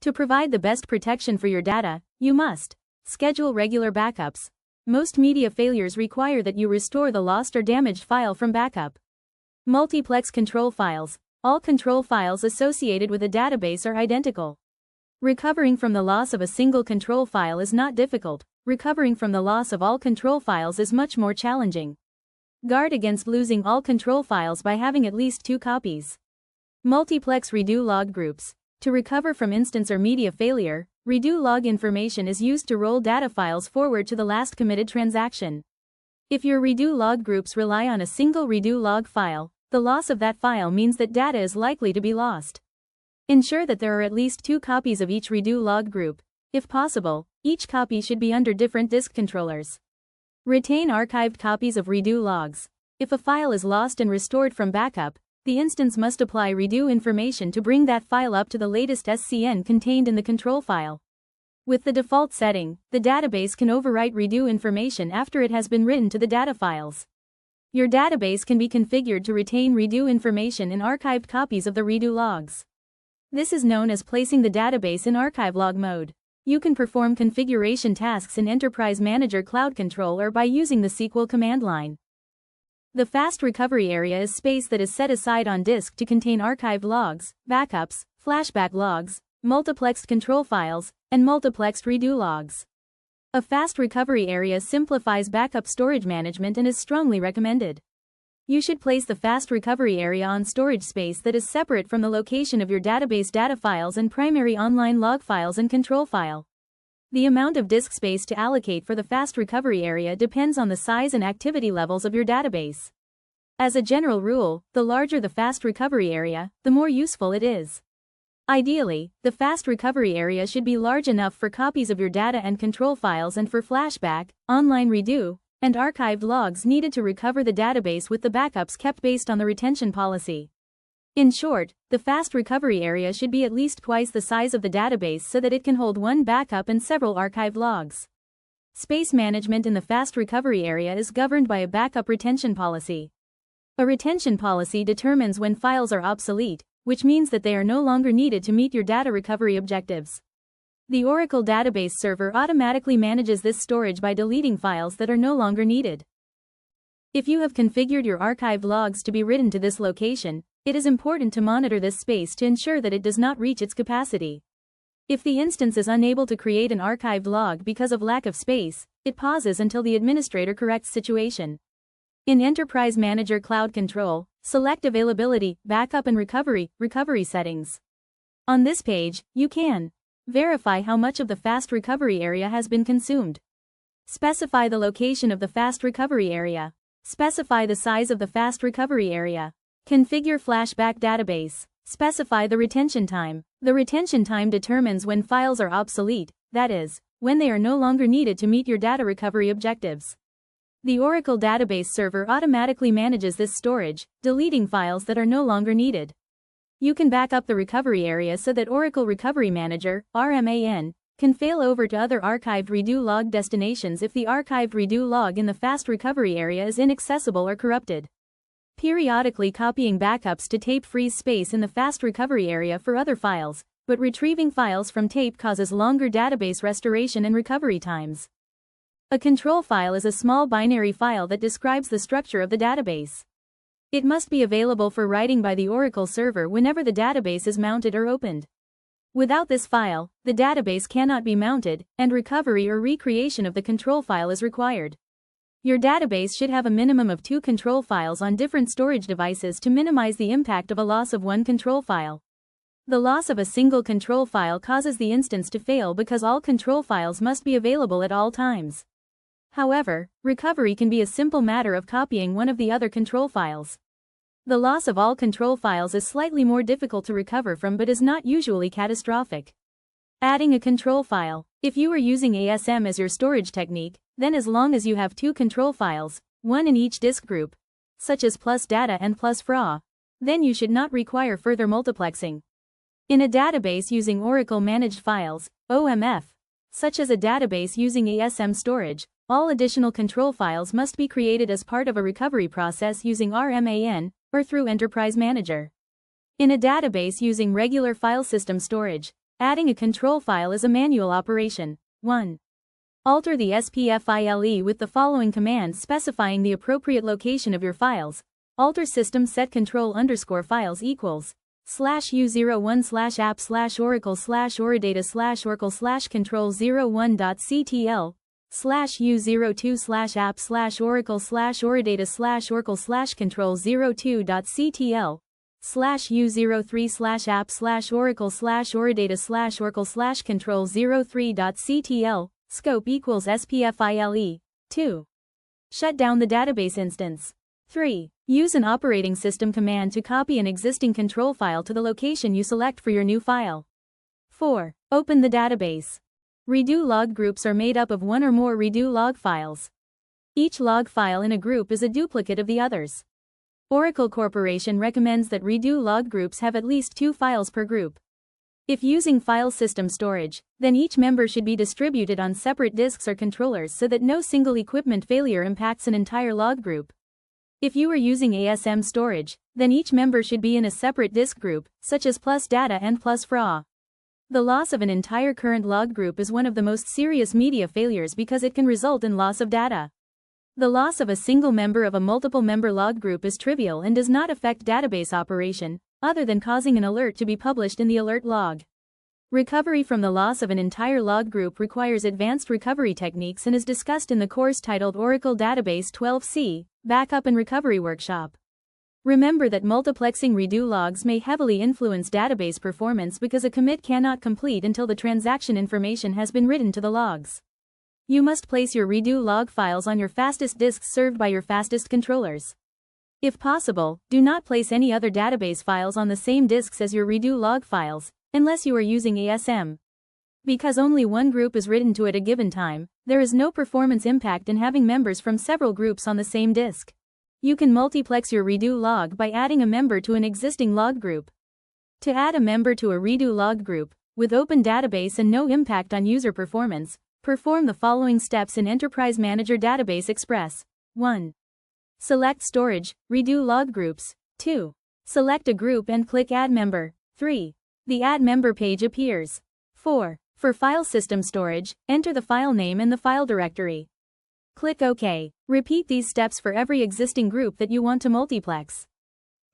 To provide the best protection for your data, you must schedule regular backups. Most media failures require that you restore the lost or damaged file from backup. Multiplex control files. All control files associated with a database are identical. Recovering from the loss of a single control file is not difficult. Recovering from the loss of all control files is much more challenging. Guard against losing all control files by having at least 2 copies. Multiplex redo log groups. To recover from instance or media failure, redo log information is used to roll data files forward to the last committed transaction. If your redo log groups rely on a single redo log file, the loss of that file means that data is likely to be lost. Ensure that there are at least 2 copies of each redo log group. If possible, each copy should be under different disk controllers. Retain archived copies of redo logs. If a file is lost and restored from backup, the instance must apply redo information to bring that file up to the latest SCN contained in the control file. With the default setting, the database can overwrite redo information after it has been written to the data files. Your database can be configured to retain redo information in archived copies of the redo logs. This is known as placing the database in archive log mode. You can perform configuration tasks in Enterprise Manager Cloud Control or by using the SQL command line. The fast recovery area is space that is set aside on disk to contain archived logs, backups, flashback logs, multiplexed control files, and multiplexed redo logs. A fast recovery area simplifies backup storage management and is strongly recommended. You should place the fast recovery area on storage space that is separate from the location of your database data files and primary online log files and control file. The amount of disk space to allocate for the fast recovery area depends on the size and activity levels of your database. As a general rule, the larger the fast recovery area, the more useful it is. Ideally, the fast recovery area should be large enough for copies of your data and control files and for flashback, online redo, and archived logs needed to recover the database with the backups kept based on the retention policy. In short, the fast recovery area should be at least twice the size of the database so that it can hold 1 backup and several archived logs. Space management in the fast recovery area is governed by a backup retention policy. A retention policy determines when files are obsolete, which means that they are no longer needed to meet your data recovery objectives. The Oracle Database Server automatically manages this storage by deleting files that are no longer needed. If you have configured your archived logs to be written to this location, it is important to monitor this space to ensure that it does not reach its capacity. If the instance is unable to create an archived log because of lack of space, it pauses until the administrator corrects situation. In Enterprise Manager Cloud Control, select Availability, Backup and Recovery settings. On this page, you can verify how much of the fast recovery area has been consumed. Specify the location of the fast recovery area. Specify the size of the fast recovery area. Configure flashback database. Specify the retention time. The retention time determines when files are obsolete, that is, when they are no longer needed to meet your data recovery objectives. The Oracle Database Server automatically manages this storage, deleting files that are no longer needed. You can back up the recovery area so that Oracle Recovery Manager, RMAN, can fail over to other archived redo log destinations if the archived redo log in the fast recovery area is inaccessible or corrupted. Periodically copying backups to tape frees space in the fast recovery area for other files, but retrieving files from tape causes longer database restoration and recovery times. A control file is a small binary file that describes the structure of the database. It must be available for writing by the Oracle server whenever the database is mounted or opened. Without this file, the database cannot be mounted, and recovery or recreation of the control file is required. Your database should have a minimum of 2 control files on different storage devices to minimize the impact of a loss of one control file. The loss of a single control file causes the instance to fail because all control files must be available at all times. However, recovery can be a simple matter of copying one of the other control files. The loss of all control files is slightly more difficult to recover from but is not usually catastrophic. Adding a control file. If you are using ASM as your storage technique, then as long as you have 2 control files, one in each disk group, such as plus data and plus FRA, then you should not require further multiplexing. In a database using Oracle Managed Files, OMF, such as a database using ASM storage, all additional control files must be created as part of a recovery process using RMAN, or through Enterprise Manager. In a database using regular file system storage, Adding a control file is a manual operation. 1. Alter the SPF file with the following commands specifying the appropriate location of your files. Alter system set control _ files equals /u01/app/oracle/oradata/oracle/control01.ctl /u02/app/oracle/oradata/control02.ctl /u03/app/oracle/oradata/control03.ctl Scope equals SPF file. 2. Shut down the database instance. 3. Use an operating system command to copy an existing control file to the location you select for your new file. 4. Open the database. Redo log groups are made up of one or more redo log files. Each log file in a group is a duplicate of the others. Oracle Corporation recommends that redo log groups have at least 2 files per group. If using file system storage, then each member should be distributed on separate disks or controllers so that no single equipment failure impacts an entire log group. If you are using ASM storage, then each member should be in a separate disk group, such as plus data and plus FRA. The loss of an entire current log group is one of the most serious media failures because it can result in loss of data. The loss of a single member of a multiple member log group is trivial and does not affect database operation, other than causing an alert to be published in the alert log. Recovery from the loss of an entire log group requires advanced recovery techniques and is discussed in the course titled Oracle Database 12C, Backup and Recovery Workshop. Remember that multiplexing redo logs may heavily influence database performance because a commit cannot complete until the transaction information has been written to the logs. You must place your redo log files on your fastest disks served by your fastest controllers. If possible, do not place any other database files on the same disks as your redo log files, unless you are using ASM. Because only one group is written to at a given time, there is no performance impact in having members from several groups on the same disk. You can multiplex your redo log by adding a member to an existing log group. To add a member to a redo log group, with open database and no impact on user performance, perform the following steps in Enterprise Manager Database Express. 1. Select Storage, Redo Log Groups. 2. Select a group and click Add Member. 3. The Add Member page appears. 4. For file system storage, enter the file name and the file directory. Click OK. Repeat these steps for every existing group that you want to multiplex.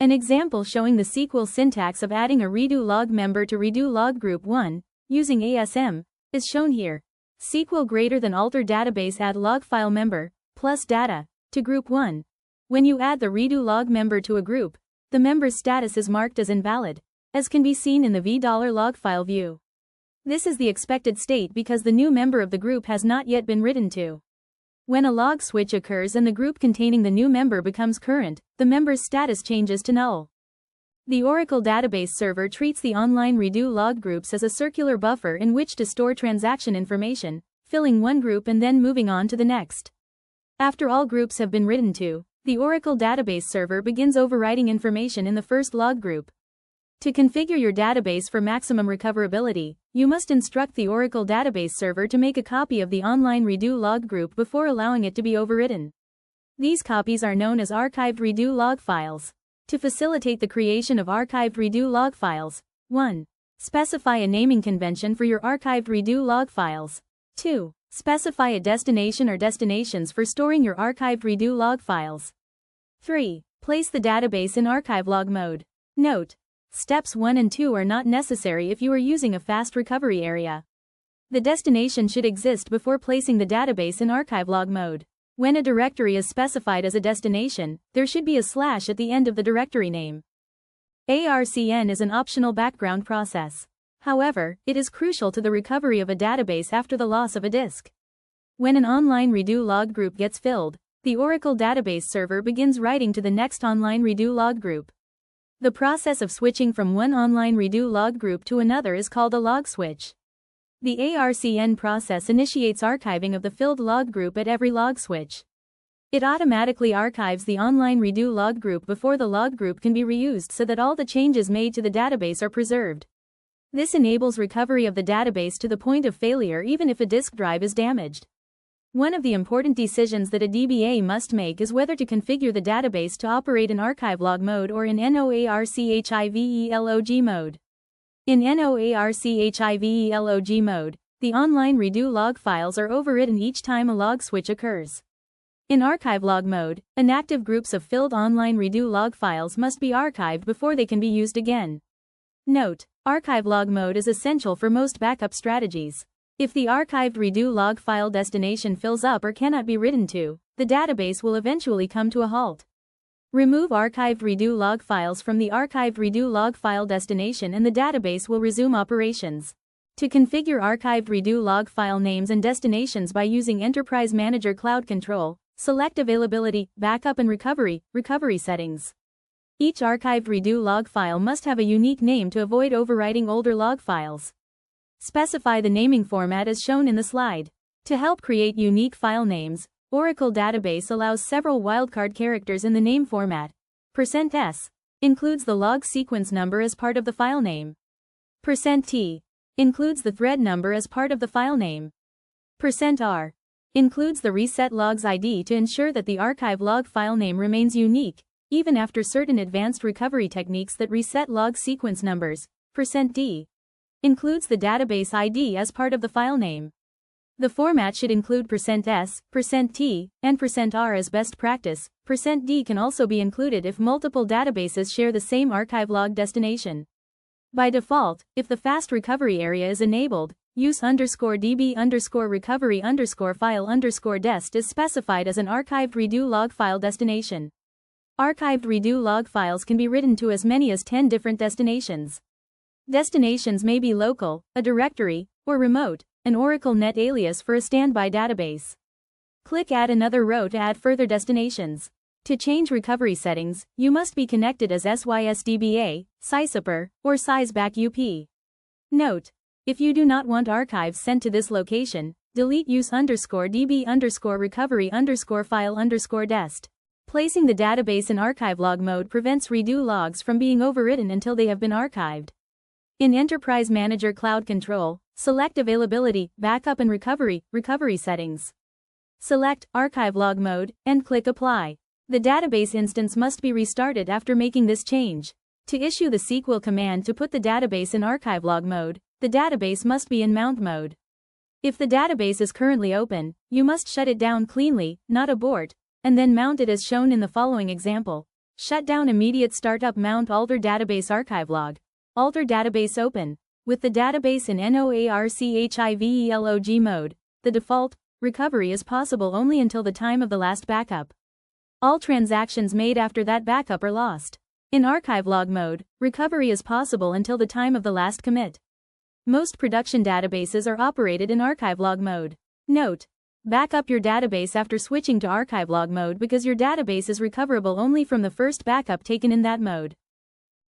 An example showing the SQL syntax of adding a redo log member to redo log group 1, using ASM, is shown here. SQL greater than alter database add log file member, plus data, to group 1. When you add the redo log member to a group, the member's status is marked as invalid, as can be seen in the $log file view. This is the expected state because the new member of the group has not yet been written to. When a log switch occurs and the group containing the new member becomes current, the member's status changes to null. The Oracle Database Server treats the online redo log groups as a circular buffer in which to store transaction information, filling one group and then moving on to the next. After all groups have been written to, the Oracle Database Server begins overwriting information in the first log group. To configure your database for maximum recoverability, you must instruct the Oracle Database Server to make a copy of the online redo log group before allowing it to be overwritten. These copies are known as archived redo log files. To facilitate the creation of archived redo log files, 1. Specify a naming convention for your archived redo log files. 2. Specify a destination or destinations for storing your archived redo log files. 3. Place the database in archive log mode. Note: Steps 1 and 2 are not necessary if you are using a fast recovery area. The destination should exist before placing the database in archive log mode. When a directory is specified as a destination, there should be a slash at the end of the directory name. ARCN is an optional background process. However, it is crucial to the recovery of a database after the loss of a disk. When an online redo log group gets filled, the Oracle Database Server begins writing to the next online redo log group. The process of switching from one online redo log group to another is called a log switch. The ARCN process initiates archiving of the filled log group at every log switch. It automatically archives the online redo log group before the log group can be reused so that all the changes made to the database are preserved. This enables recovery of the database to the point of failure even if a disk drive is damaged. One of the important decisions that a DBA must make is whether to configure the database to operate in archive log mode or in NOARCHIVELOG mode. In NOARCHIVELOG mode, the online redo log files are overwritten each time a log switch occurs. In archive log mode, inactive groups of filled online redo log files must be archived before they can be used again. Note: archive log mode is essential for most backup strategies. If the archived redo log file destination fills up or cannot be written to, the database will eventually come to a halt. Remove archived redo log files from the archived redo log file destination and the database will resume operations. To configure archived redo log file names and destinations by using Enterprise Manager Cloud Control, select Availability, Backup and Recovery settings. Each archived redo log file must have a unique name to avoid overwriting older log files. Specify the naming format as shown in the slide. To help create unique file names, Oracle Database allows several wildcard characters in the name format. %s includes the log sequence number as part of the file name. %t includes the thread number as part of the file name. %r includes the reset logs ID to ensure that the archive log file name remains unique, even after certain advanced recovery techniques that reset log sequence numbers. %d includes the database ID as part of the file name. The format should include %s, %t, and %r as best practice. %d can also be included if multiple databases share the same archive log destination. By default, if the fast recovery area is enabled, use_db_recovery_file_dest is specified as an archived redo log file destination. Archived redo log files can be written to as many as 10 different destinations. Destinations may be local, a directory, or remote, an Oracle Net alias for a standby database. Click Add another row to add further destinations. To change recovery settings, you must be connected as SYSDBA, SYSAPR, or SYSBACkup. Note: if you do not want archives sent to this location, delete use_db_recovery_file_dest. Placing the database in archive log mode prevents redo logs from being overwritten until they have been archived. In Enterprise Manager Cloud Control, select Availability, Backup and Recovery settings. Select Archive Log Mode, and click Apply. The database instance must be restarted after making this change. To issue the SQL command to put the database in archive log mode, the database must be in mount mode. If the database is currently open, you must shut it down cleanly, not abort, and then mount it as shown in the following example. Shut down immediate startup mount alter database archive log. Alter database open. With the database in NOARCHIVELOG mode, the default recovery is possible only until the time of the last backup. All transactions made after that backup are lost. In archive log mode, recovery is possible until the time of the last commit. Most production databases are operated in archive log mode. Note: back up your database after switching to archive log mode because your database is recoverable only from the first backup taken in that mode.